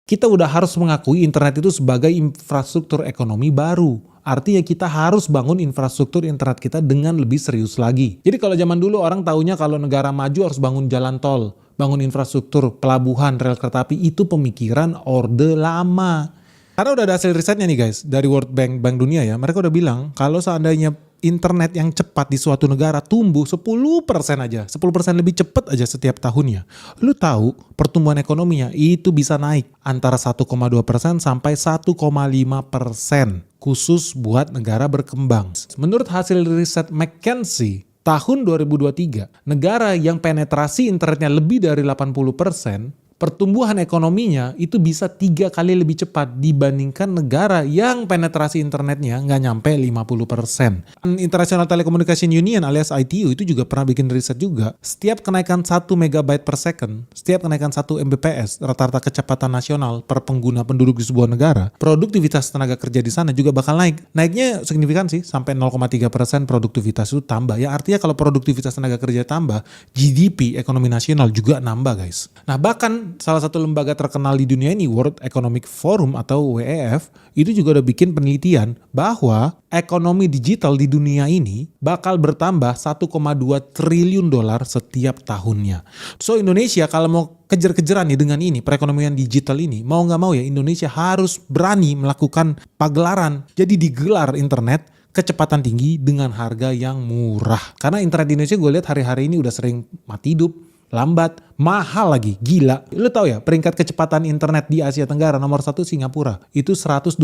Kita udah harus mengakui internet itu sebagai infrastruktur ekonomi baru. Artinya kita harus bangun infrastruktur internet kita dengan lebih serius lagi. Jadi kalau zaman dulu orang taunya kalau negara maju harus bangun jalan tol, bangun infrastruktur, pelabuhan, rel kereta api, itu pemikiran Orde Lama. Karena udah ada hasil risetnya nih guys, dari World Bank, Bank Dunia ya, mereka udah bilang kalau seandainya internet yang cepat di suatu negara tumbuh 10% aja, 10% lebih cepat aja setiap tahunnya. Lu tahu pertumbuhan ekonominya itu bisa naik antara 1,2% sampai 1,5% khusus buat negara berkembang. Menurut hasil riset McKinsey, tahun 2023, negara yang penetrasi internetnya lebih dari 80%, pertumbuhan ekonominya itu bisa 3 kali lebih cepat dibandingkan negara yang penetrasi internetnya nggak nyampe 50%. International Telecommunication Union alias ITU itu juga pernah bikin riset juga. Setiap kenaikan 1 megabyte per second, setiap kenaikan 1 Mbps, rata-rata kecepatan nasional per pengguna penduduk di sebuah negara, produktivitas tenaga kerja di sana juga bakal naik. Naiknya signifikan sih, sampai 0,3% produktivitas itu tambah. Ya artinya kalau produktivitas tenaga kerja tambah, GDP ekonomi nasional juga nambah guys. Nah bahkan salah satu lembaga terkenal di dunia ini, World Economic Forum atau WEF, itu juga udah bikin penelitian bahwa ekonomi digital di dunia ini bakal bertambah 1,2 triliun dolar setiap tahunnya. So Indonesia kalau mau kejar-kejaran nih dengan ini, perekonomian digital ini, mau nggak mau ya Indonesia harus berani melakukan pagelaran. Jadi digelar internet kecepatan tinggi dengan harga yang murah. Karena internet di Indonesia gue lihat hari-hari ini udah sering mati hidup, lambat, mahal lagi, gila. Lu tahu ya peringkat kecepatan internet di Asia Tenggara nomor 1 Singapura itu 129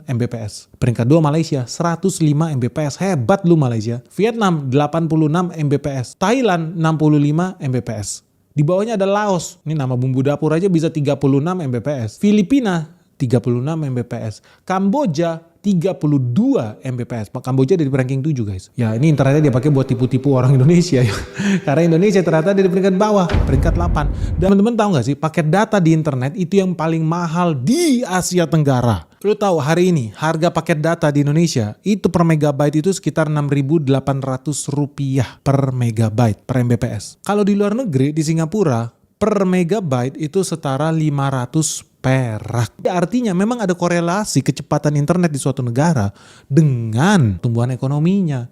Mbps. Peringkat 2 Malaysia 105 Mbps. Hebat lu Malaysia. Vietnam 86 Mbps. Thailand 65 Mbps. Di bawahnya ada Laos. Ini nama bumbu dapur aja bisa 36 Mbps. Filipina 36 Mbps. Kamboja 32 Mbps. Kamboja ada di ranking 7 guys. Ya ini internetnya dia pakai buat tipu-tipu orang Indonesia ya. Karena Indonesia ternyata ada di peringkat bawah, peringkat 8. Dan teman-teman tahu nggak sih paket data di internet itu yang paling mahal di Asia Tenggara. Lu tahu hari ini harga paket data di Indonesia itu per megabyte itu sekitar Rp6.800 per megabyte per Mbps. Kalau di luar negeri di Singapura per megabyte itu setara 500 perak. Artinya memang ada korelasi kecepatan internet di suatu negara dengan pertumbuhan ekonominya.